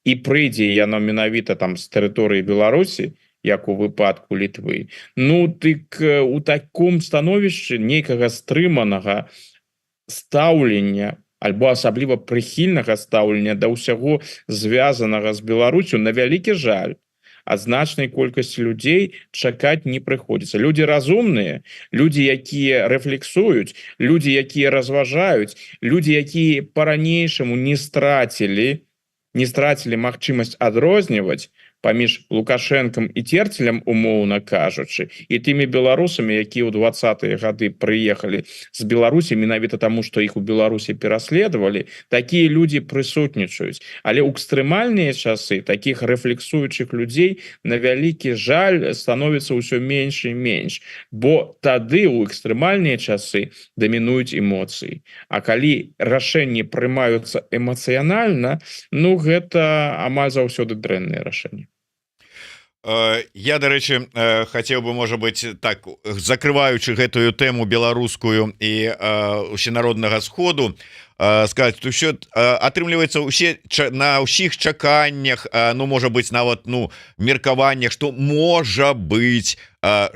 і прыйдзе яно менавіта там з тэрыторыі Беларусі, як у выпадку Літвы, ну дык у таком становішчы нейкага стрыманага стаўлення, альбо асабліва прыхільнага стаўлення да ўсяго звязанага з Беларусю, на вялікі жаль, ад значнай колькасці людзей чакаць не прыходзіцца. Людзі разумныя, людзі, якія рэфлексуюць, людзі, якія разважаюць, людзі, якія па-ранейшаму не страцілі магчымасць адрозніваць паміж Лукашэнкам і Церцелем, умоўна кажучы, і тымі беларусамі, якія ў 20-е гады прыехалі з Беларусі менавіта таму, што іх у Беларусі пераследавалі, такія людзі прысутнічаюць. Але ў экстрэмальныя часы такіх рэфлексуючых людзей, на вялікі жаль, становіцца ўсё менш і менш, бо тады ў экстрэмальныя часы дамінуюць эмоцыі. А калі рашэнні прымаюцца эмацыянальна, ну гэта амаль заўсёды дрэннае рашэнне. Я, дарэчы, хацеў бы, можа быть, так, закрываючы гэтую тэму беларускую і усенароднага сходу, сказать, ўсё атрымліваецца на ўсіх чаканнях, ну, можа быть, нават, ну, меркаваннях, што можа быть,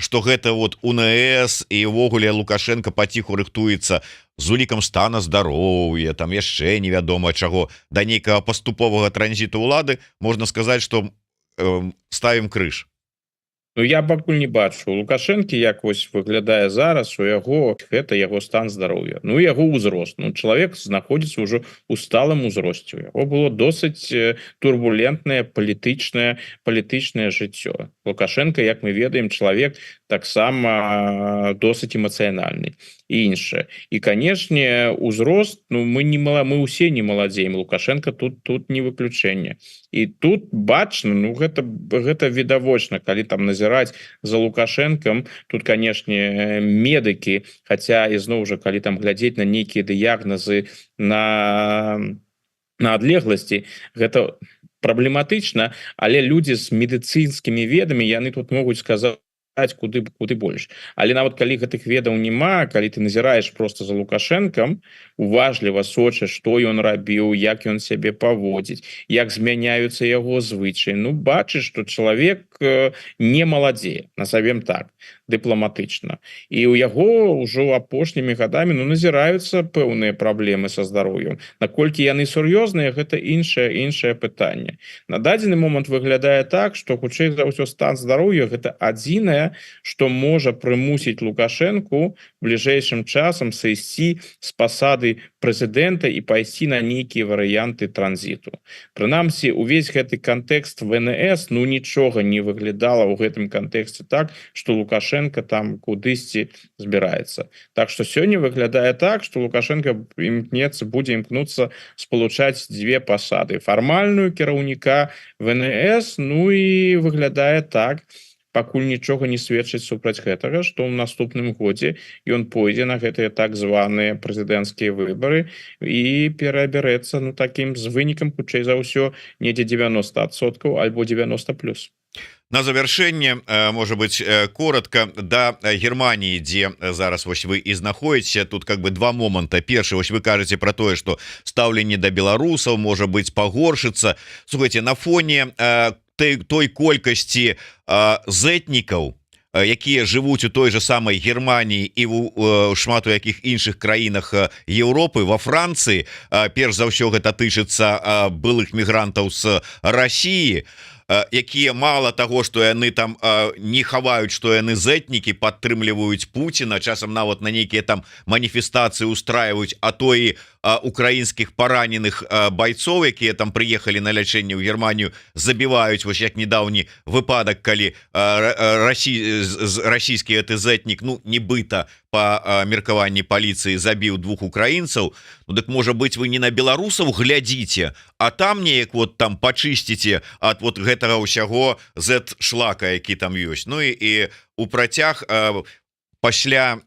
што гэта вот УНС і ўвогуле Лукашенко паціху рыхтуецца з улікам стана здароўя, там яшчэ невядома чаго, да нейкага паступовага транзіту ўлады, можна сказаць, што ставім крыж. Ну, я пакуль не бачу Лукашэнкі, як вось выглядае зараз, у яго гэта яго стан здароўя, ну, яго ўзрост, ну, чалавек знаходзіцца ўжо ў сталым узросце, у яго было досыць турбулентнае палітычнае жыццё. Лукашенко, як мы ведаем, чалавек таксама досыць эмацыянальны і іншае. І, канешне, узрост, ну, мы ўсе не маладзеем, Лукашенко тут не выключэнне. І тут бачна, ну, гэта відавочна, калі там назіраць за Лукашенком, тут, канешне, медыкі, хаця ізноў жа, калі там глядзець на нейкія дыягназы на адлегласці, гэта праблематычна, але людзі з медыцынскімі ведамі, яны тут могуць сказаць куды больш. Але нават калі гэтых ведаў няма, калі ты назіраеш просто за Лукашенком, уважліва сочыш, што ён рабіў, як ён сябе паводзіць, як змяняюцца яго звычаі, ну, бачыш, што чалавек не маладзее, назовем так, дыпламатычна. І ў яго ўжо апошнімі гадамі, ну, назіраюцца пэўныя праблемы са здароўем. Наколькі яны сур'ёзныя, гэта іншае пытанне. На дадзены момант выглядае так, што хутчэй за ўсё стан здароўя гэта адзінае, што можа прымусіць Лукашенку бліжэйшым часам сысці з пасады прэзідэнта і пайсці на нейкія варыянты транзіту. Прынамсі, увесь гэты кантэкст ВНС, ну, нічога не выглядала ў гэтым кантэксце так, што Лукашенко там кудысьці збіраецца. Так што сёння выглядае так, што Лукашенко будзе імкнуцца спалучаць дзве пасады. Фармальную кіраўніка ВНС, ну і выглядае так, пакуль нічога не сведчыць супраць гэтага, што ў наступным годзе ён пойдзе на гэтыя так званыя прэзідэнцкія выбары і перабярэцца, ну, такім з вынікам, хутчэй за ўсё, недзе 90% альбо 90+. На завяршэнне, можа быть, коротко, да Германии, дзе зараз вось вы і знаходзіце, тут как бы два моманта. Першы, вось вы кажаце про тое, што стаўленне да беларусаў можа быть пагоршыцца. Слухайте, на фоне той колькасці зэтнікаў, якія жывуць у той же самой Германии і у шмат у якіх іншых краінах Еўропы, во Францыі, перш за ўсё гэта тычыцца былых мігрантаў з России, якія мало того, что яны там не хаваюць, что яны зэтнікі, падтрымліваюць Путіна, часам нават на нейкія там маніфестацыі устраиваюць, а то і украінскіх параненых байцоў, якія там прыехалі на лячэнне ў Германію, забіваюць, вось як недаўні выпадак, калі расійскі гэты зэтнік, ну, нібыта по меркаванні паліцыі забіў двух украінцаў. Ну, дык, можа быть, вы не на беларусаў глядзіце, а там неяк вот там пачысціце ад вот гэтага ўсяго зэт-шлака, які там ёсць. Ну і у працяг пасля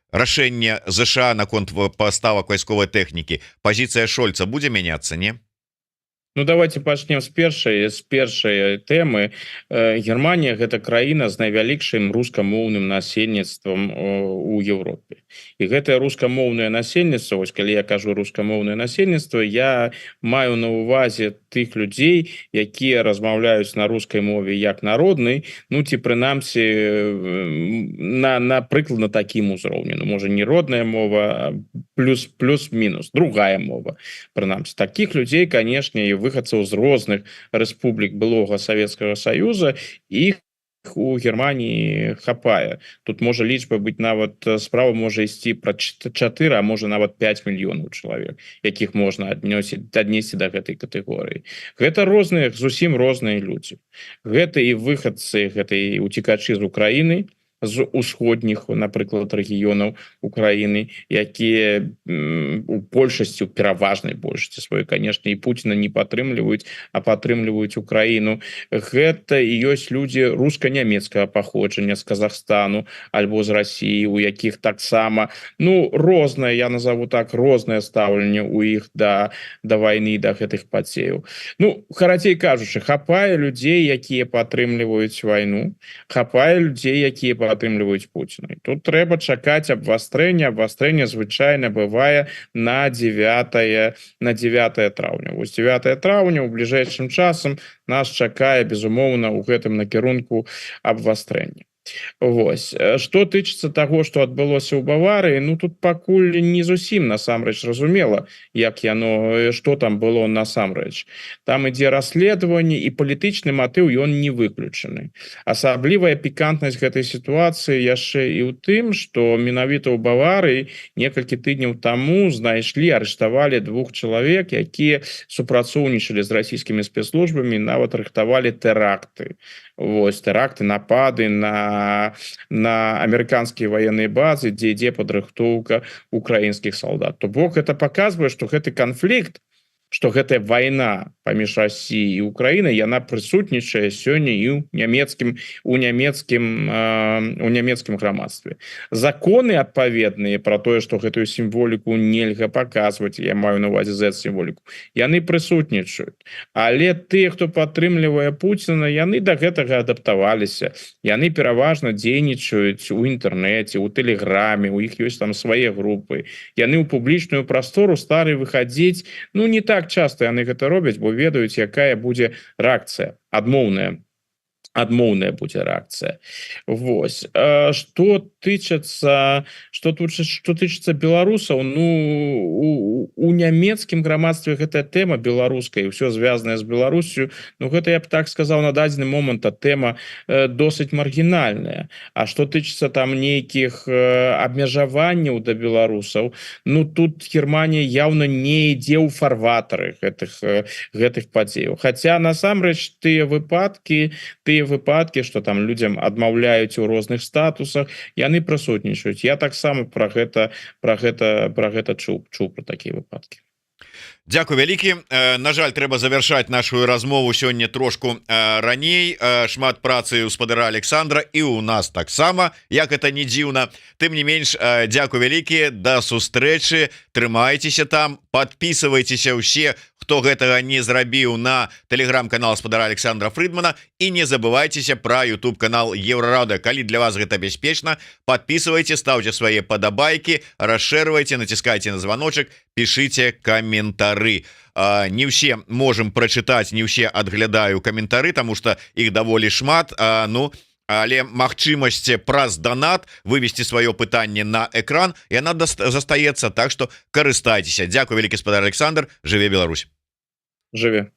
рашэння ЗША наконт паставак вайсковай тэхнікі, пазіцыя Шольца будзе мяняцца, не? Ну, давайте пачнем з першай тэмы. Германія гэта краіна з найвялікшым рускамоўным насельніцтвам у Еўропе. І гэтае рускамоўнае насельніцтва, вось калі я кажу рускамоўнае насельніцтва, я маю на ўвазе тых людзей, якія размаўляюць на рускай мове як народнай, ну ці прынамсі напрыклад на такім узроўні. Ну, можа, не родная мова, плюс-мінус, другая мова. Прынамсі, такіх людзей, канешне, і выхадцаў з розных рэспублік былога Савецкага Саюза, іх у Германії хапае. Тут можа лічба быць нават, справа можа ісці пра 4, а можа нават 5 мільёнаў чалавек, якіх можна аднесці да гэтай катэгорыі. Гэта розныя, зусім розныя людзі. Гэта і выхадцы, гэта і уцекачы з Украіны, з усходніх, напрыклад, рэгіёнаў Украіны, якія у большасці, у пераважнай большасці сваёй, канешне, і Пуціна не падтрымліваюць, а падтрымліваюць Украіну. Гэта і ёсць людзі руска-нямецкага паходжання з Казахстану альбо з Расіі, у якіх таксама рознае, я назову так, рознае стаўленне у іх да вайны, да гэтых падзеяў. Карацей кажучы, хапае людзей, якія падтрымліваюць вайну, хапае людзей, якія падтрымліваюць Пуціна. Тут трэба чакаць абвастрэння. Абвастрэнне звычайна бывае на 9 траўня. Вось 9 траўня у бліжэйшым часам нас чакае, безумоўна, у гэтым накірунку абвастрэння. Вось, што тычыцца таго, што адбылося ў Баварыі, тут пакуль не зусім насамрэч зразумела, як яно, што там было насамрэч. Там ідзе расследаванне, і палітычны матыў ён не выключаны. Асаблівая пікантнасць гэтай сітуацыі яшчэ і ў тым, што менавіта ў Баварыі некалькі тыдняў таму знайшлі, арыштавалі 2 чалавек, якія супрацоўнічалі з расійскімі спецслужбамі, нават рыхтавалі тэракты. Вось, тэракты, напады на амерыканскія ваенныя базы, дзе ідзе падрыхтоўка украінскіх салдат. То бок гэта паказвае, што гэты канфлікт, што гэтая вайна паміж Расіяй і Украінай, яна прысутнічае сёння і ў нямецкім грамадстве. Законы адпаведныя пра тое, што гэтую сімволіку нельга паказваць, я маю на ўвазе Z-сімволіку, яны прысутнічаюць. Але тыя, хто падтрымлівае Пуціна, яны да гэтага адаптаваліся. Яны пераважна дзейнічаюць у інтэрнэце, у тэлеграме, у іх ёсць там свае групы. Яны ў публічную прастору сталі выхадзіць, не так часто яны гэта робяць, бо ведаюць, якая будзе рэакцыя, адмоўная будзе рэакцыя. Вось. Што тычыцца беларусаў, у нямецкім грамадстве гэтая тэма беларуская, і ўсё звязанае з Беларусю, гэта, я б так сказаў, на дадзены момант тэма досыць маргінальная. А што тычыцца там нейкіх абмежаванняў да беларусаў, тут Германія яўна не ідзе ў фарватары гэтых падзеяў. Хаця насамрэч тыя выпадкі, што там людзям адмаўляюць у розных статусах, яны прысутнічаюць. Я таксама пра гэта чуў пра такія выпадкі. Дзякуй вялікі. На жаль, трэба завяршаць нашу размову сёння трошку раней. Шмат працы ў спадара Александра і ў нас таксама, як это не дзіўна. Тым не менш, дзякуй вялікі, да сустрэчы, трымайцеся там, подписывайтеся ўсе, хто гэтага не зрабіў, на телеграм-канал спадара Александра Фридмана, і не забывайцеся пра YouTube канал Еўрарада. Калі для вас гэта бяспечна, подписывайте, ставьте свае падабайкі, расшэрвайце, націскайце на званочак, пішыце каментары. Не ўсе можем прачытаць, не ўсе адглядаю каментары, таму што іх даволі шмат, але магчымасць праз донат вывесці сваё пытанне на экран, яна застаецца, так што карыстайцеся. Дзякуй вялікі, спадар Александр. Жыве Беларусь. Жыве.